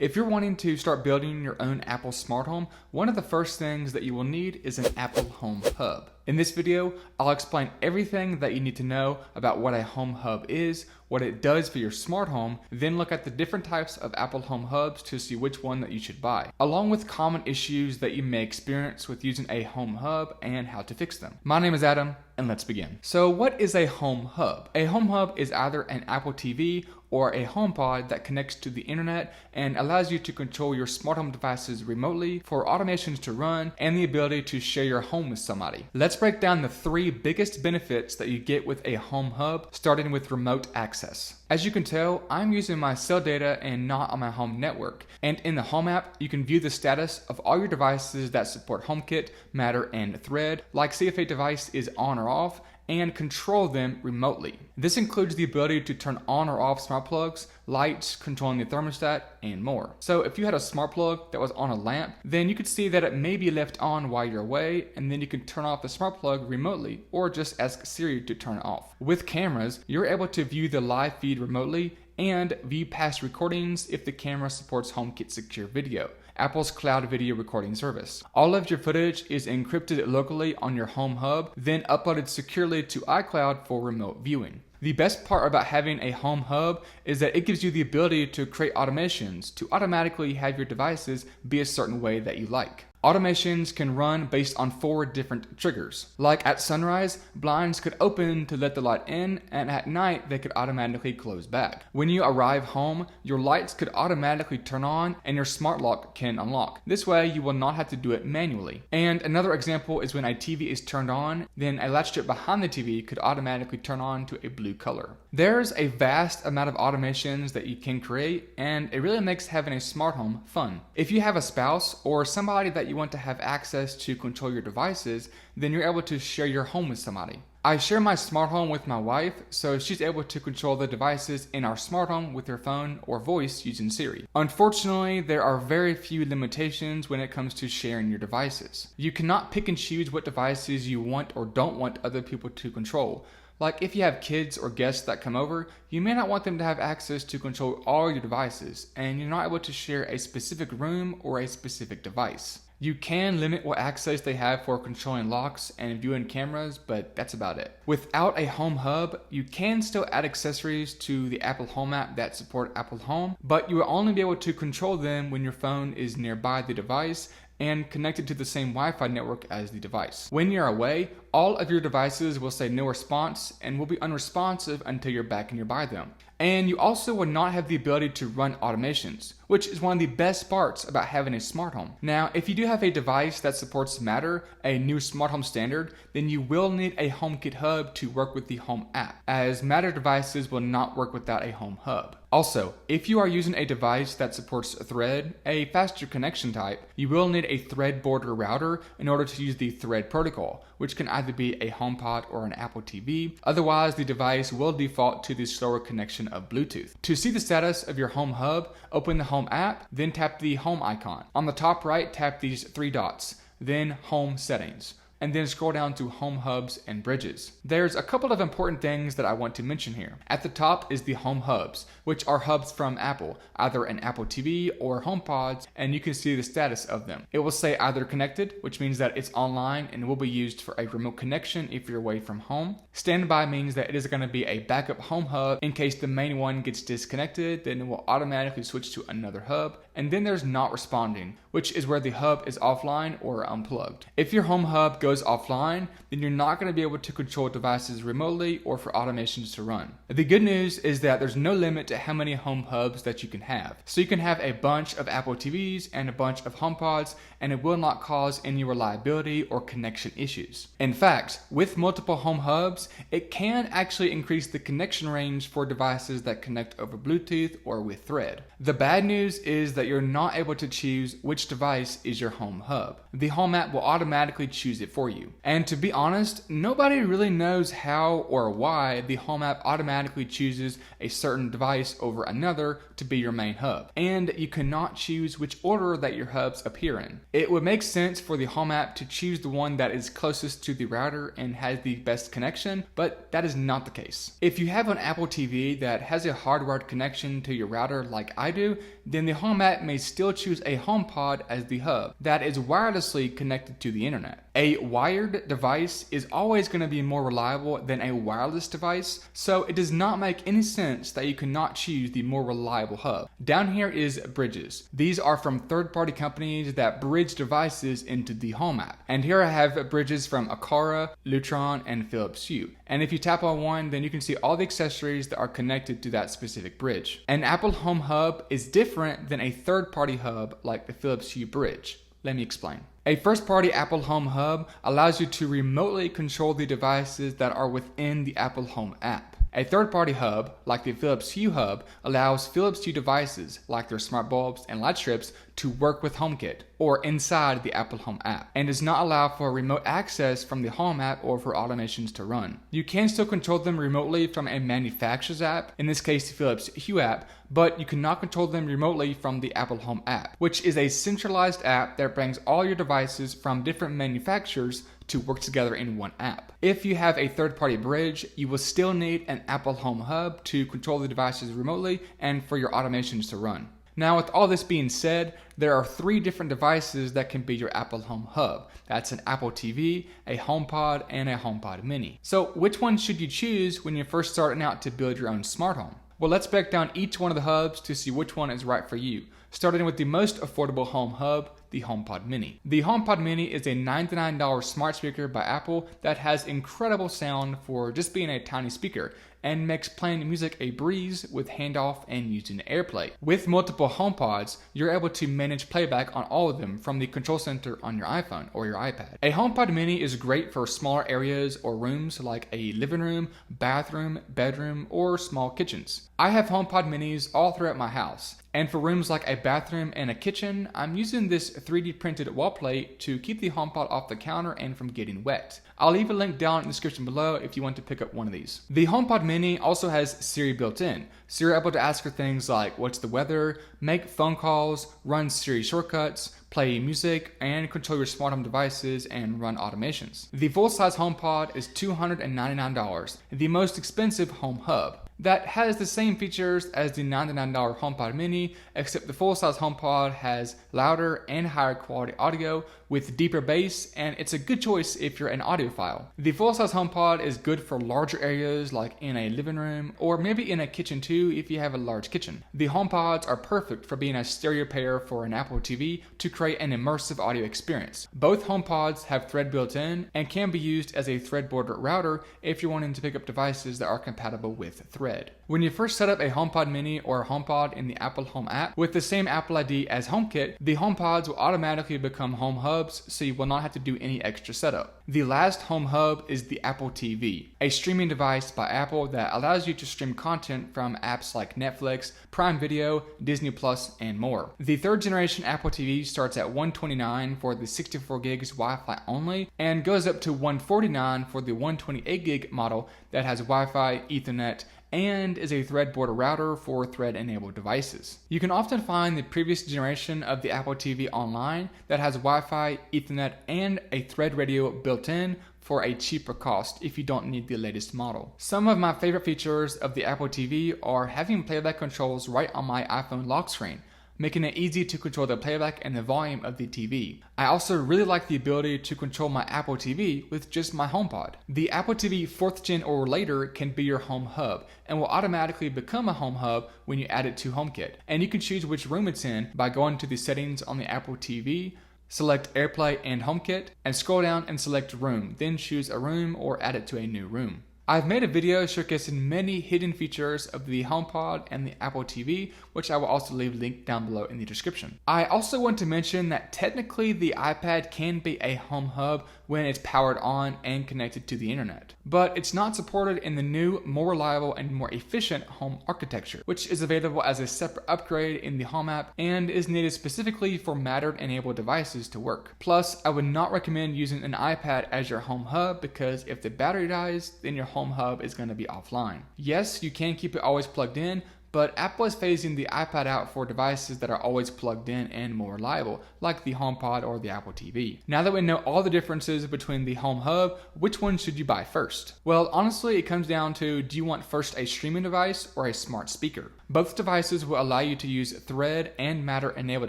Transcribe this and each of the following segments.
If you're wanting to start building your own Apple smart home, one of the first things that you will need is an Apple Home Hub. In this video, I'll explain everything that you need to know about what a Home Hub is, what it does for your smart home, then look at the different types of Apple Home Hubs to see which one that you should buy, along with common issues that you may experience with using a Home Hub and how to fix them. My name is Adam, and let's begin. So what is a Home Hub? A Home Hub is either an Apple TV or a HomePod that connects to the internet and allows you to control your smart home devices remotely for automations to run and the ability to share your home with somebody. Let's break down the three biggest benefits that you get with a Home Hub, starting with remote access. As you can tell, I'm using my cell data and not on my home network. And in the Home app, you can view the status of all your devices that support HomeKit, Matter, and Thread, like see if a device is on or off, and control them remotely. This includes the ability to turn on or off smart plugs, lights, controlling the thermostat, and more. So if you had a smart plug that was on a lamp, then you could see that it may be left on while you're away, and then you can turn off the smart plug remotely, or just ask Siri to turn it off. With cameras, you're able to view the live feed remotely and view past recordings if the camera supports HomeKit Secure Video, Apple's cloud video recording service. All of your footage is encrypted locally on your Home Hub, then uploaded securely to iCloud for remote viewing. The best part about having a Home Hub is that it gives you the ability to create automations to automatically have your devices be a certain way that you like. Automations can run based on 4 different triggers. Like at sunrise, blinds could open to let the light in, and at night they could automatically close back. When you arrive home, your lights could automatically turn on and your smart lock can unlock. This way you will not have to do it manually. And another example is when a TV is turned on, then a latch strip behind the TV could automatically turn on to a blue color. There's a vast amount of automations that you can create, and it really makes having a smart home fun. If you have a spouse or somebody that you want to have access to control your devices, then you're able to share your home with somebody. I share my smart home with my wife, so she's able to control the devices in our smart home with her phone or voice using Siri. Unfortunately, there are very few limitations when it comes to sharing your devices. You cannot pick and choose what devices you want or don't want other people to control. Like if you have kids or guests that come over, you may not want them to have access to control all your devices, and you're not able to share a specific room or a specific device. You can limit what access they have for controlling locks and viewing cameras, but that's about it. Without a Home Hub, you can still add accessories to the Apple Home app that support Apple Home, but you will only be able to control them when your phone is nearby the device and connected to the same Wi-Fi network as the device. When you're away, all of your devices will say no response and will be unresponsive until you're back nearby them. And you also will not have the ability to run automations, which is one of the best parts about having a smart home. Now, if you do have a device that supports Matter, a new smart home standard, then you will need a HomeKit hub to work with the Home app, as Matter devices will not work without a Home Hub. Also, if you are using a device that supports Thread, a faster connection type, you will need a Thread border router in order to use the Thread protocol, which can either be a HomePod or an Apple TV. Otherwise, the device will default to the slower connection of Bluetooth. To see the status of your Home Hub, open the Home app, then tap the Home icon. On the top right, tap these 3 dots, then Home Settings, and then scroll down to Home Hubs and Bridges. There's a couple of important things that I want to mention here. At the top is the Home Hubs, which are hubs from Apple, either an Apple TV or HomePods, and you can see the status of them. It will say either connected, which means that it's online and will be used for a remote connection if you're away from home. Standby means that it is going to be a backup Home Hub in case the main one gets disconnected, then it will automatically switch to another hub. And then there's not responding, which is where the hub is offline or unplugged. If your Home Hub goes offline, then you're not going to be able to control devices remotely or for automations to run. The good news is that there's no limit to how many Home Hubs that you can have. So you can have a bunch of Apple TVs and a bunch of HomePods, and it will not cause any reliability or connection issues. In fact, with multiple Home Hubs, it can actually increase the connection range for devices that connect over Bluetooth or with Thread. The bad news is that you're not able to choose which device is your Home Hub. The Home app will automatically choose it for for you. And to be honest, nobody really knows how or why the Home app automatically chooses a certain device over another to be your main hub. And you cannot choose which order that your hubs appear in. It would make sense for the Home app to choose the one that is closest to the router and has the best connection, but that is not the case. If you have an Apple TV that has a hardwired connection to your router like I do, then the Home app may still choose a HomePod as the hub that is wirelessly connected to the internet. A wired device is always going to be more reliable than a wireless device, so it does not make any sense that you cannot choose the more reliable hub. Down here is bridges. These are from third-party companies that bridge devices into the Home app. And here I have bridges from Aqara, Lutron, and Philips Hue. And if you tap on one, then you can see all the accessories that are connected to that specific bridge. An Apple Home hub is different than a third-party hub like the Philips Hue bridge. Let me explain. A first-party Apple Home hub allows you to remotely control the devices that are within the Apple Home app. A third-party hub, like the Philips Hue hub, allows Philips Hue devices, like their smart bulbs and light strips, to work with HomeKit, or inside the Apple Home app, and does not allow for remote access from the Home app or for automations to run. You can still control them remotely from a manufacturer's app, in this case the Philips Hue app, but you cannot control them remotely from the Apple Home app, which is a centralized app that brings all your devices from different manufacturers to work together in one app. If you have a third-party bridge, you will still need an Apple Home hub to control the devices remotely and for your automations to run. Now, with all this being said, there are 3 different devices that can be your Apple Home hub. That's an Apple TV, a HomePod, and a HomePod mini. So which one should you choose when you're first starting out to build your own smart home? Well, let's break down each one of the hubs to see which one is right for you, starting with the most affordable home hub, the HomePod mini. The HomePod mini is a $99 smart speaker by Apple that has incredible sound for just being a tiny speaker, and makes playing music a breeze with handoff and using AirPlay. With multiple HomePods, you're able to manage playback on all of them from the control center on your iPhone or your iPad. A HomePod mini is great for smaller areas or rooms like a living room, bathroom, bedroom, or small kitchens. I have HomePod minis all throughout my house. And for rooms like a bathroom and a kitchen, I'm using this 3D printed wall plate to keep the HomePod off the counter and from getting wet. I'll leave a link down in the description below if you want to pick up one of these. The HomePod mini also has Siri built in, so you're able to ask her things like what's the weather, make phone calls, run Siri shortcuts, play music, and control your smart home devices and run automations. The full-size HomePod is $299, the most expensive home hub. That has the same features as the $99 HomePod mini, except the full-size HomePod has louder and higher quality audio with deeper bass, and it's a good choice if you're an audiophile. The full-size HomePod is good for larger areas like in a living room, or maybe in a kitchen too if you have a large kitchen. The HomePods are perfect for being a stereo pair for an Apple TV to create an immersive audio experience. Both HomePods have Thread built in and can be used as a Thread-bordered router if you're wanting to pick up devices that are compatible with Thread. When you first set up a HomePod mini or a HomePod in the Apple Home app with the same Apple ID as HomeKit, the HomePods will automatically become home hubs, so you will not have to do any extra setup. The last home hub is the Apple TV, a streaming device by Apple that allows you to stream content from apps like Netflix, Prime Video, Disney Plus, and more. The 3rd generation Apple TV starts at $129 for the 64 gigs Wi-Fi only, and goes up to $149 for the 128 gig model that has Wi-Fi, Ethernet, and is a Thread-border router for Thread-enabled devices. You can often find the previous generation of the Apple TV online that has Wi-Fi, Ethernet, and a Thread radio built in for a cheaper cost if you don't need the latest model. Some of my favorite features of the Apple TV are having playback controls right on my iPhone lock screen, making it easy to control the playback and the volume of the TV. I also really like the ability to control my Apple TV with just my HomePod. The Apple TV 4th gen or later can be your home hub and will automatically become a home hub when you add it to HomeKit. And you can choose which room it's in by going to the settings on the Apple TV, select AirPlay and HomeKit, and scroll down and select room, then choose a room or add it to a new room. I've made a video showcasing many hidden features of the HomePod and the Apple TV, which I will also leave linked down below in the description. I also want to mention that technically the iPad can be a home hub when it's powered on and connected to the internet, but it's not supported in the new, more reliable and more efficient home architecture, which is available as a separate upgrade in the Home app and is needed specifically for Matter-enabled devices to work. Plus, I would not recommend using an iPad as your home hub because if the battery dies, then your home hub is going to be offline. Yes, you can keep it always plugged in, but Apple is phasing the iPad out for devices that are always plugged in and more reliable, like the HomePod or the Apple TV. Now that we know all the differences between the Home Hub, which one should you buy first? Well, honestly, it comes down to, do you want first a streaming device or a smart speaker? Both devices will allow you to use Thread and Matter-enabled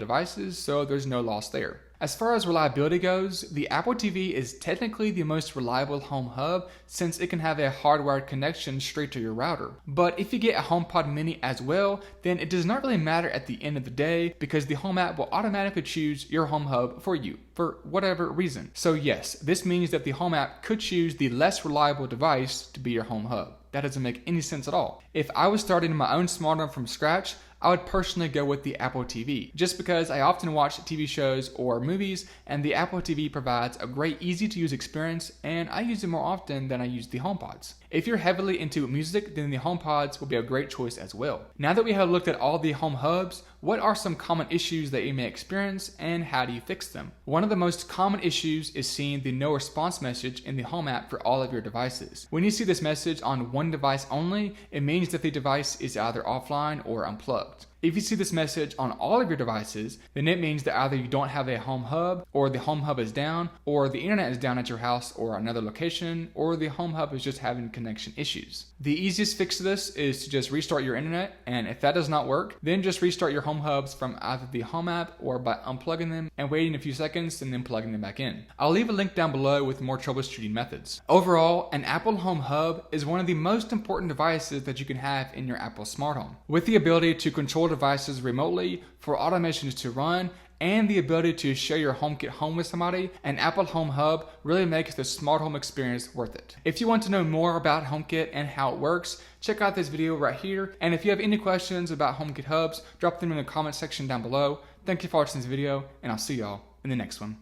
devices, so there's no loss there. As far as reliability goes, the Apple TV is technically the most reliable home hub since it can have a hardwired connection straight to your router. But if you get a HomePod mini as well, then it does not really matter at the end of the day because the Home app will automatically choose your home hub for you for whatever reason. So yes, this means that the Home app could choose the less reliable device to be your home hub. That doesn't make any sense at all. If I was starting my own smart home from scratch, I would personally go with the Apple TV, just because I often watch TV shows or movies, and the Apple TV provides a great easy to use experience, and I use it more often than I use the HomePods. If you're heavily into music, then the HomePods will be a great choice as well. Now that we have looked at all the home hubs, what are some common issues that you may experience and how do you fix them? One of the most common issues is seeing the no response message in the Home app for all of your devices. When you see this message on one device only, it means that the device is either offline or unplugged. If you see this message on all of your devices, then it means that either you don't have a home hub, or the home hub is down, or the internet is down at your house or another location, or the home hub is just having connection issues. The easiest fix to this is to just restart your internet, and if that does not work, then just restart your home hubs from either the Home app or by unplugging them and waiting a few seconds and then plugging them back in. I'll leave a link down below with more troubleshooting methods. Overall, an Apple Home Hub is one of the most important devices that you can have in your Apple smart home. With the ability to control devices remotely, for automations to run, and the ability to share your HomeKit home with somebody, an Apple Home Hub really makes the smart home experience worth it. If you want to know more about HomeKit and how it works, check out this video right here. And if you have any questions about HomeKit hubs, drop them in the comment section down below. Thank you for watching this video, and I'll see y'all in the next one.